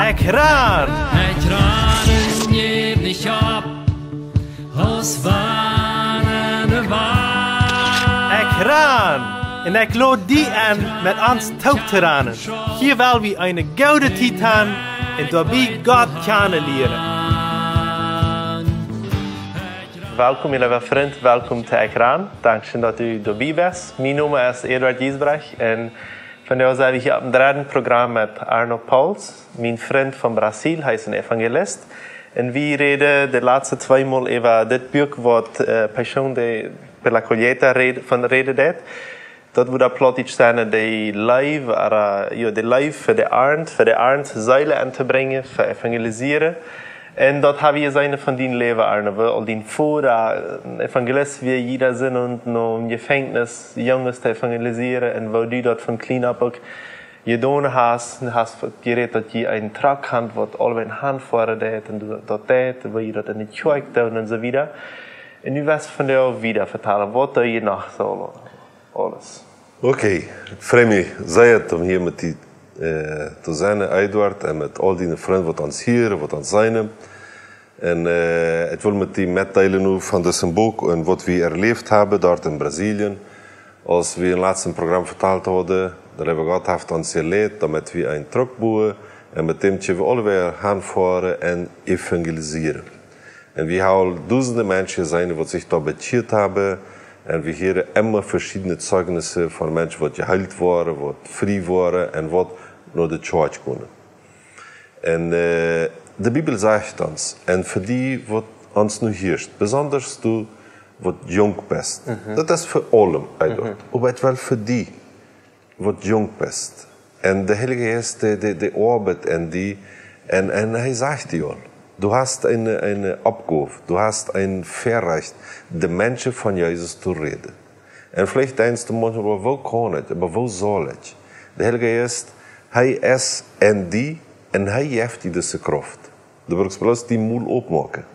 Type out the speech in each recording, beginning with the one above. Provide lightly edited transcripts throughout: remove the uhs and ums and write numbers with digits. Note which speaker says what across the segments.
Speaker 1: Ekran!
Speaker 2: Ekranen geef dich op, als wanende waar.
Speaker 1: Ekran! En ik lood die aan met ons touwteranen. Hier wil we een gouden titan en daarbij God kennen leren. Welkom, lieve vriend. Welkom te Ekran. Dank dat u erbij bent. Mijn naam is Eduard Giesbrecht en vandaag zijn we hier op een derde programma met Arno Pauls, mijn vriend van Brazil. Hij is een evangelist. En we reden de laatste 2 maal over dit boek wat Paixão per la Colheita van reden deed. Dat we daar plots staan de live voor de arend zeilen aan te brengen, voor evangeliseren. En dat hebben we zijn van die leven, Arne. We al die voor evangelist weer jeder zin en no Gefängnis jongens te evangeliseren. En wo du dat van clean up ook gedaan hast geredet dat je een truck had wat al een hand voor deed en dat deed, wil je dat in de kerk doen en zo wieder. En nu was van jou wieder vertellen, wat doe je nog zo alles?
Speaker 3: Oké, vreemd zei het om hier met die te zijn, Eduard, en met al die vrienden wat ons hier, wat ons zijn. En ik wil met die meedelen nu van deze boek en wat we erleefd hebben daar in Brazilië. Als we een laatste programma vertaald hadden, dan hebben we God heeft ons geleerd dat we een truck bouwen en met hem we alweer aanvoeren en evangeliseren. En we hebben duizenden mensen zijn die zich daar bekeerd hebben. En we horen immer verschillende zeugnissen van mensen wat geheild worden, wat vrij worden en wat naar de kerk kunnen. En de Bijbel zegt ons, en voor die wat ons nu heerst, bijzonders du wat jong bent, dat is voor allen eigenlijk, maar het wel voor die wat jong bent. En de Heilige Geest, de arbeid en hij zegt die al. Du hast eine Abgabe, du hast ein Verrecht, de mensen van Jezus te reden. En vielleicht denkst du manchmal, wo kann ich, aber wo soll ich? De Heilige Geest, hij is en hij heeft die deze kracht. De wil ik die moel opmaken.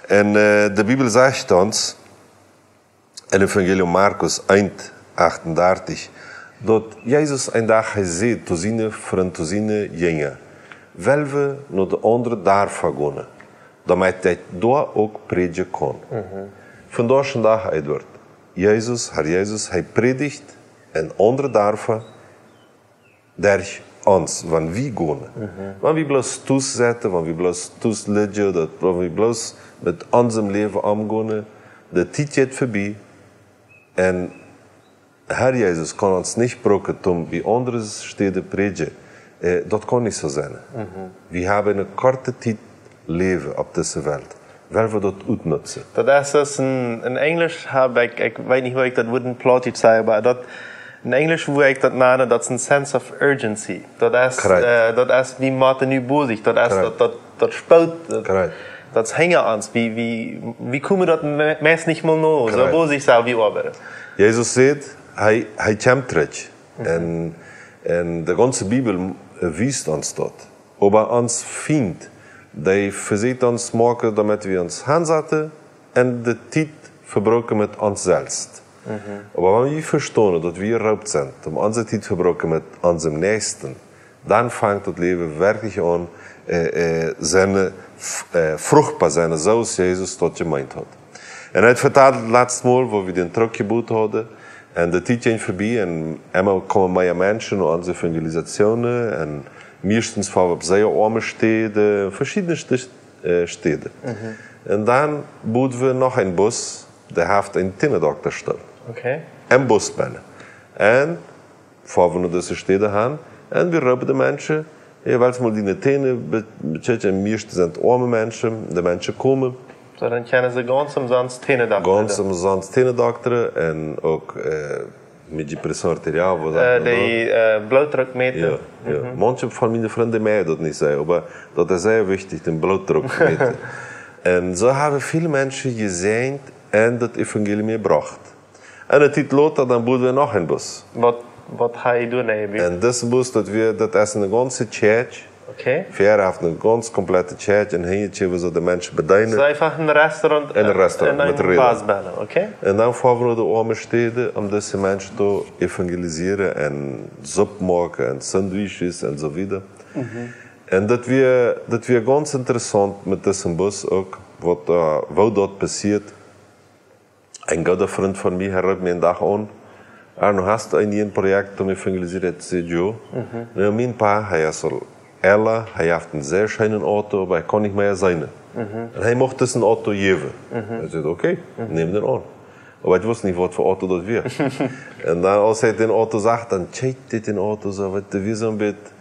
Speaker 3: En de Bijbel zegt ons, in Evangelium Markus 1:38, dat Jezus een dag hij zei, te zijn vriend, te zijn jongen, wel we naar de andere daarvan gaan, damit hij daar ook prediken kan. Vandaag een dag, Edward, Herr Jezus, hij predikt en andere daarvan, daar ons, van wie gaan. Want we bloos toezetten, want we bloos toesleggen, dat we bloos met ons leven omgaan, de tijd gaat voorbij. En Herr Jezus kan ons niet gebruiken om bij andere steden prediken. Dat kan niet zo zijn. We hebben een korte tijd leven op deze wereld. Wel we dat uitnutzen.
Speaker 1: Dat is dus in Engels heb ik weet niet hoe ik dat woord in plaatje zei, maar dat in Engels hoe ik dat naam, dat is een sense of urgency. Dat is wie Martin nu bezig. Dat is dat speelt. Dat is hangen aan ons. Wie komen dat meest niet meer na? Zo bezig zou wie arbeiten.
Speaker 3: Jezus zegt, hij komt terug. En de ganze Bibel wijst ons dat. Aber ons vindt, die verzet ons maken damit we ons aanzetten en de tijd verbruiken met onszelf. Aber wenn wir verstehen, dass wir erlaubt sind, um unsere Zeit zu verbringen mit unserem Nächsten, dann fängt das Leben wirklich an, fruchtbar sein, so als Jesus das gemeint hat. Und er hat vertelt das letzte Mal, wo wir den Truck gebaut haben, und die Zeit ging vorbei, und immer kommen mehr Menschen an unsere Evangelisationen, und meistens fahren wir auf sehr arme Städte, verschiedene Städte. Und dann bauten wir noch einen Bus, der hat einen Tinnendoktor stehen.
Speaker 1: Okay.
Speaker 3: En busbanen. En fahren wir naar deze steden gaan. En we roepen de mensen. Jeweils mal die tenen. En meestal zijn het arme mensen. De mensen komen.
Speaker 1: So, dan kennen ze ganz umsonst Tinnendoktoren.
Speaker 3: Ganz umsonst Tinnendoktoren. En ook met die pressure arteriaal.
Speaker 1: Die bloeddruk meten.
Speaker 3: Ja. Manche van mijn vrienden mij dat niet zeggen. Maar dat is heel wichtig, de bloeddruk meten. En zo hebben veel mensen gezien en dat evangelie gebracht. En het tijd later, dan bouwden we nog een bus.
Speaker 1: Wat ga je doen?
Speaker 3: En deze bus, dat is een ganze church.
Speaker 1: Okay.
Speaker 3: Verder heeft een ganz complete church. En hier we zo de mensen bedienen.
Speaker 1: Dus einfach een restaurant
Speaker 3: en
Speaker 1: een baasbellen, oké?
Speaker 3: En dan gaan we naar de arme steden om deze mensen te evangeliseren. En soep maken en sandwiches en zo verder. En dat weer ganz interessant met diesem Bus ook, wat dort passiert. Ein guter Freund von mir riep mir einen Tag an, Arno, hast du ein Projekt om evangelisieren? Ich sagte, ja. Nou, mijn pa, hij is al älter, hij heeft een zeer schönen Auto, aber hij kon niet meer zijn. En hij mocht dus een Auto geven. Ik zei, oké, neem den aan. Aber ich wusste nicht, was für Auto das wäre. Und dann, als er den Auto sagt, dann checkt den Auto so, wie so ein bisschen,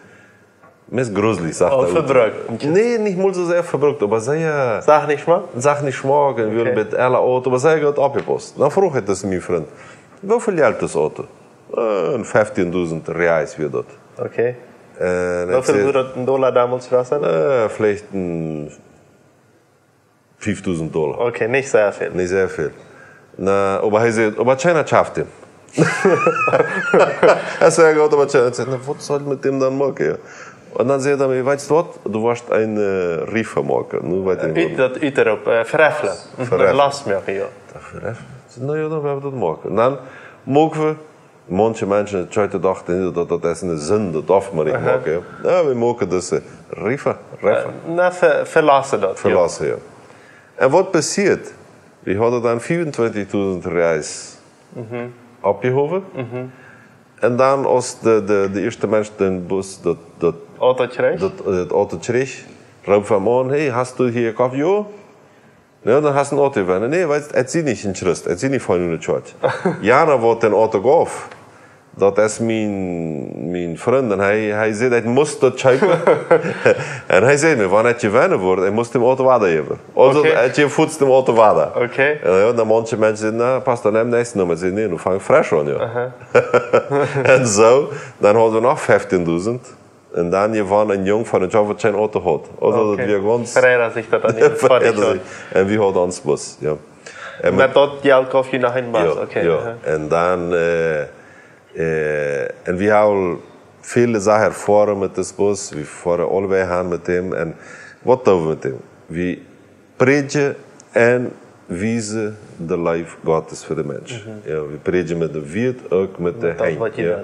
Speaker 3: mehr gruselig, sagt er.
Speaker 1: Verbrückt?
Speaker 3: Nee, nicht mal so sehr verbrückt, aber sehr...
Speaker 1: Sag nicht mal?
Speaker 3: Sag nicht schmack, und wir mit alle Auto, aber sehr gut abgepasst. Dann frug ich das mein Freund, wie viel Geld das Auto? 15.000 Reais wird das.
Speaker 1: Okay. Wie viel würde das in Dollar damals kosten?
Speaker 3: Vielleicht $5.000.
Speaker 1: Okay, nicht sehr viel.
Speaker 3: Nicht sehr viel. Na, aber hij zei, aber China schafft ihn. Hij zei, aber China, ich sagte, was soll ich mit dem dann machen? Ja. Und dann sagt er mir, weißt du was, du warst ein Riefer machen.
Speaker 1: Dat uiterop, verreffelen. Last maken, ja.
Speaker 3: Verreffelen? Nou ja, dan gaan we dat maken. En dan mogen we, manche mensen dachten dat dat is een zin, dat darf man niet maken. Ja, we maken dus Riefer.
Speaker 1: Verlassen dat.
Speaker 3: Verlassen, ja. En wat passiert? We hadden dan 24.000 reis opgehoven. En dan als de eerste mens den bus dat
Speaker 1: auto kreeg,
Speaker 3: roep van man, hey, hast du hier koffie? Ja. Ja, dan hast du een auto gewonnen. Nee, weißt, het zit niet in Schrist, het zit niet van hun church. Jana wordt den auto gaf. Dat is mijn vriend. En hij zei, hij moest dat checken. En hij zei me, wanneer het gewonnen wordt, hij moest hem auto water hebben. Also, het je voetst hem auto water.
Speaker 1: Okay.
Speaker 3: En ja, dan manche mensen zeiden, nou, pas dan hem next nummer. Ze nee, nu vang fresh aan, ja. En zo, dan hadden we nog 15.000. En dan je van een jong van een job wat zijn auto had. Also, dat we gewoon...
Speaker 1: Verrijden zich dat dan niet.
Speaker 3: En we hadden ons bus, ja.
Speaker 1: En met dat geld kof je nog een bus,
Speaker 3: ja,
Speaker 1: okay.
Speaker 3: Ja. En dan... en we hebben viele Sachen erfahren mit dem Bus. Wir fahren allebei hin mit dem. Und was tun wir mit dem? Wir predigen und wiesen de life Gottes für den Menschen. Ja, wir predigen mit der Wirt, auch mit der Hein. Ja.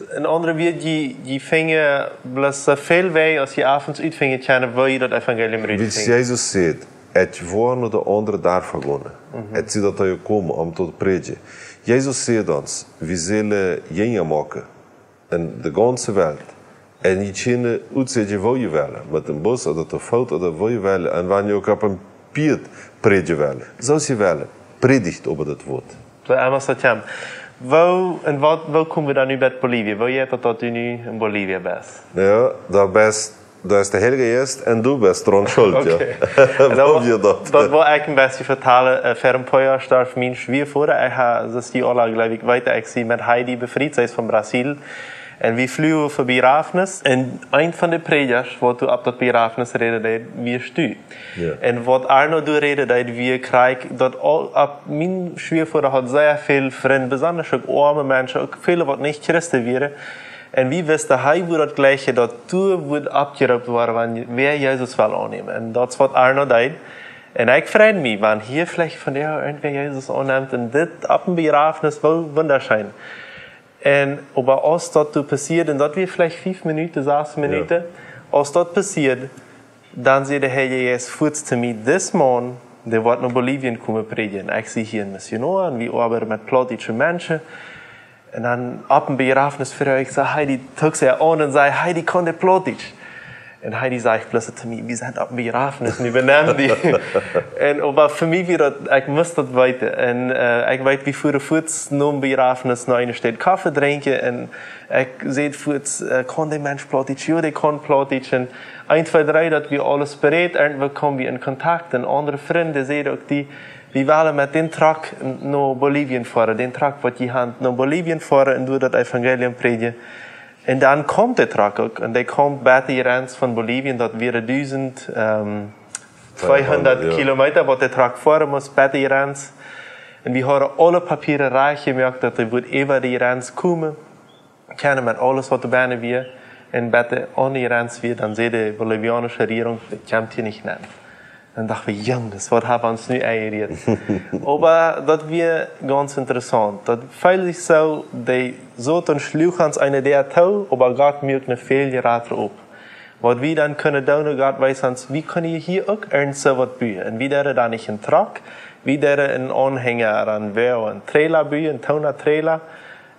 Speaker 1: Een andere weer, die vingen bloß veel wij als je avonds uitvingen kennen, wil je dat evangelium uitvingen.
Speaker 3: Wie Jezus zegt, het woorden de andere daar vergonnen. Het zit dat hij komen om te predigen. Jezus zegt ons, we zullen jengen maken in de ganze wereld. En je kunnen uitzetten wat je willen. Met een bus of de fout of wat je willen. En wanneer je ook op een piet predigen willen. Zoals je willen. Predigt over dat woord.
Speaker 1: Zo, eenmaal dat jam. Waar komen we dan nu bij Bolivie? Wil je dat u nu in Bolivie bent?
Speaker 3: Ja, dat is de Heilige Geest en du bist dran schuld.
Speaker 1: Okay.
Speaker 3: Ja.
Speaker 1: Dat wil ik een beetje vertalen. Voor een paar jaar starf mijn schwiegervader. Ik heb, dat is die oorlog, geloof ik, weiter. Ik zie met Heidi bevriend. Zij is van Brazil. En we vliegen voor begrafenis. En een van de predikers, wat op dat begrafenis reden, wie du.
Speaker 3: Ja.
Speaker 1: En wat Arno doet reden, dat we krijgen, dat mijn schwiegervader had zeer veel vrienden, besonders ook arme mensen, ook vele wat niet christen waren. En wie wist hij wil dat gleiche, dat toen wordt abgeroept worden, wanneer Jezus wil aannemen. En dat is wat Arno deed. En ik vreed me, wanneer hier vielleicht van jou irgendwer Jezus aanneemt, en dit op een begrafenis wel wunderschön. En aber als dat passiert, en dat weer vielleicht 5 Minuten, 6 Minuten, ja. Als dat passiert, dan zei de Heer Jezus voets te mij, this man, der wordt naar Bolivien komen predigen. Ik zie hier een missionaar, en we arbeiten met plotische mensen. En dan op een begrafenis voor ik zei, Heidi, tok ze aan en zei, Heidi kon de plotisch. En Heidi zei plötzlich zu mir, wir sind op een begrafenis, nu benemen die. En aber für mich wieder, ich muss das weiter. En ich weet, wie voor de voets na een begrafenis naar een steed koffie drinken. En ik zei voets, kon die mens plotisch, ja, die kon plotisch. En 1, 2, 3, dat we alles bereid. En we komen in contact. En andere vrienden zeiden ook die, we willen met den truck naar Bolivien fahren. Den truck wat je hand naar Bolivien fahren en door dat evangelium predigen. En dan komt de truck ook. En die komt bij de grens van Bolivien. Dat weer 1200 kilometer wat de truck fahren moest bij de grens. En we hadden alle papieren reich gemaakt dat we over de grens komen. Kennen met alles wat er bijna weer. En bij de andere grens weer, dan zei de Bolivianische regering, dat komt hier niet nemen. En dachten we, jongens, wat hebben we ons nu eieren? Aber dat was ganz interessant. Dat viel sich so, die so dann schlug uns eine der Tau, aber Gott mögt eine Fehler op. Wat we dan kunnen doen, Gott weiß uns, wie können wir hier auch ernst was bauen. Und wie wäre da nicht ein Truck, wie wäre ein Anhänger an ein Trailer bauen, ein Toner-Trailer,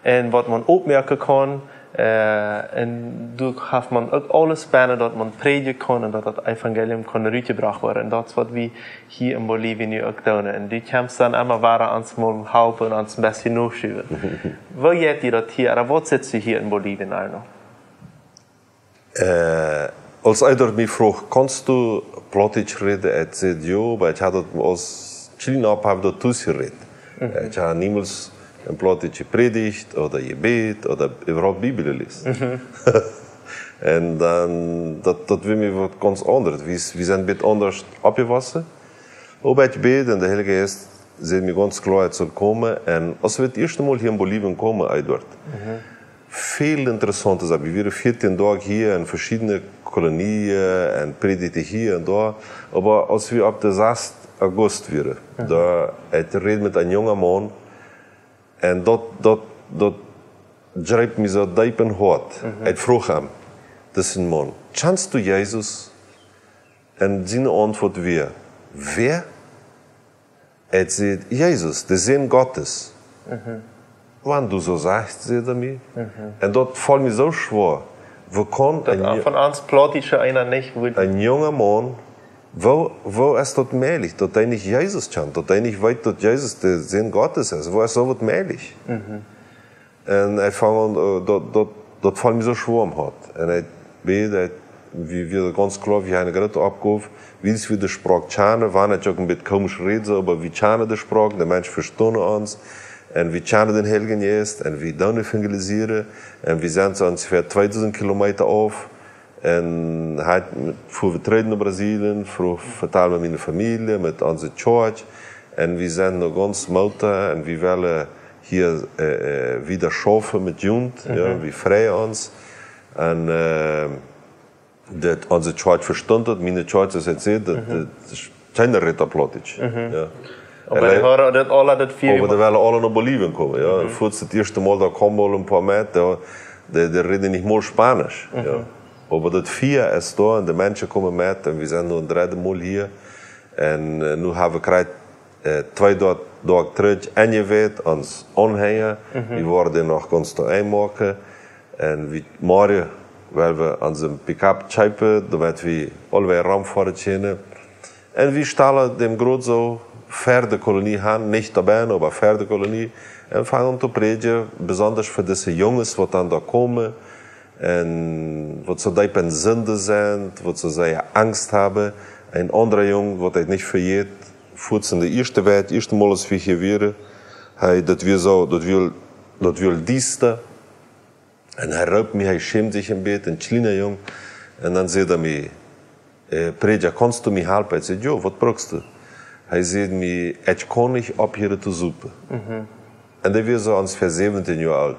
Speaker 1: und was man opmerken kann. En toen heeft man ook alles bijna dat man prediken kon en dat het evangelium kon uitgebracht worden. En dat is wat we hier in Bolivie nu ook doen. En die komt dan allemaal waar ons moet helpen en ons een beetje naschuwen. Hoe hebt je dat hier? Wat zit je hier in Bolivie, Arno?
Speaker 3: Als ieder mij vroeg, kannst du Plottisch reden? Ik zei ja, maar ik had het als Chilena heb dat toegereden. Ik had niemals een Plottisch predigt oder gebet oder überhaupt Bibel lesen. En dan, dat wil me wat ganz anders. We zijn een beetje anders opgewassen. Ook bij het bed en de Heilige Geest zijn me ganz klar, het zal komen. En als we het eerste Mal hier in Bolivien komen, Eduard, veel interessanter zijn. We waren 14 dagen hier in verschillende kolonieën en predigten hier en daar. Maar als we op de 6 augustus waren, daar het reed met een jonge man. En dat grijpt me zo diep in het hart. Ik vroeg hem, dat is een man, kennst du Jezus? En zijn antwoord weer, wer? Hij zei, Jezus, de Zoon Gottes. Wanneer du zo zegt, zei hij mij. En dat valt me zo schwer. We kunnen
Speaker 1: van ons Plottische einer niet.
Speaker 3: Een jonge man, wo ist das möglich, dass er nicht Jesus kennt, dass er nicht weiß, dass Jesus der Sohn Gottes ist? Wo ist so was möglich? Und ich fange an, das fällt mir so schwer am Hart. Und ich bete, wie ganz klar, wie eine Grete abgehoben, wie es wieder sprach, Tschane, war nicht auch ein bisschen komisch reden, aber wie Tschane das sprach, der Mensch versteht uns, und wie Tschane den Heiligen ist, und wie dann evangelisieren, und wir sind so ungefähr 2000 Kilometer auf. En hij voor we treden naar Brazilië, vertalen met mijn familie, met onze church. En we zijn nog ganz motor en we willen hier wieder schaffen met Jund, ja, we vrij ons. En onze church verstond dat, mijn church is het zegt, dat is geen Ritter Plottisch.
Speaker 1: Maar die horen dat alle dat vier.
Speaker 3: Maar die willen alle naar Bolivien komen. Ja. Voor het eerste Mal daar komen al een paar meter, die reden niet meer Spanisch. Ja. Aber das 4 ist da und die Menschen kommen mit und wir sind nur ein 3. Mal hier. Und nu haben wir gerade 2 Tage terug ingeweiht ans Anhänger. Wir worden noch ganz da einmachen. Und morgen, weil wir an dem Pick-up scheipen, damit wir alle Raum fahren können. Und wir stellen dem Grund so Pferdekolonie an, nicht dabei, aber Pferdekolonie. Und fangen an zu predigen, besonders für diese Jungs, die dann da kommen. En wat ze diep in zonde zijn, wat ze zeer angst hebben. Een andere jongen, wat hij niet vergeet, voert in de eerste week, eerste Mal als we hier waren, hij dat wil dieste. En hij roept me, hij schämt zich een beetje, een kleine jongen. En dan zei hij me, Predja, kannst du me helpen? Ik zei, ja, wat brauchst du? Hij zei me, ik kan niet ophouden te zoeken. En dat was ongeveer 17 jaar oud.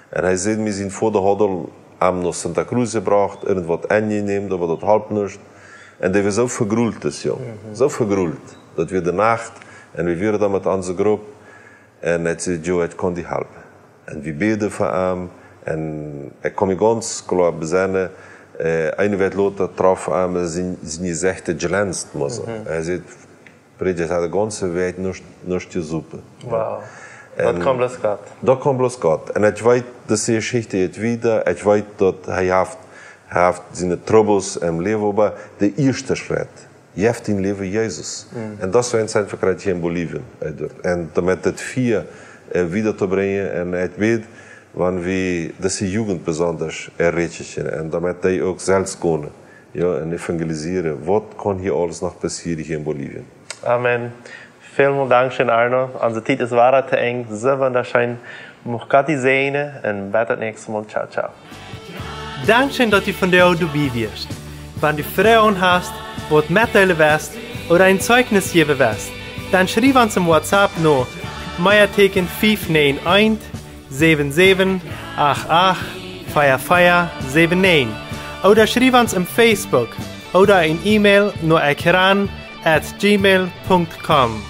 Speaker 3: En hij zei me, zijn vader had al am nach Santa Cruz gebracht, irgendwas eingenommen, aber das halb nicht. Und der war so vergrult, das Jung. So vergrult. Das wir die Nacht, und wir waren da mit unserer Gruppe, und er sagte, Joe, ich kann dir helfen. Und wir beten für ihn, und ich kann mich ganz klar besinnen, eine Welt Lothar traf ihn, seine Sechte glänzt, muss er. Er sagt, Predja, het had de ganze Welt nicht gesucht.
Speaker 1: Wow. Dat kan bloß Gott.
Speaker 3: Dat kan bloß Gott. En ik weet dat die Geschichte het wieder. Ik weet dat hij heeft zijn troubles im Leben, maar de eerste schritt, je hebt in leven Jezus. En dat is een zijn verkrijgt hier in Bolivien. En met het 4 wieder te brengen. En ik weet, wanneer we deze Jugend besonders erreichen. En damit die ook zelfs kunnen. Ja, en evangeliseren. Wat kan hier alles nog passeren hier in Bolivien?
Speaker 1: Amen. Vielen Dank, Arno. Onze tijd is waar te eng. Zo wunderschön. Mocht Gott die segnen und bis das nächste Mal. Ciao, ciao.
Speaker 4: Dankeschön, dass du von der dabei wirst. Wenn du Fragen hast, was mitteilen willst oder ein Zeugnis geben willst, dann schreib uns im WhatsApp noch Meierteken 591 77 88 4479 oder schreib uns im Facebook oder ein E-Mail nur ekran@gmail.com.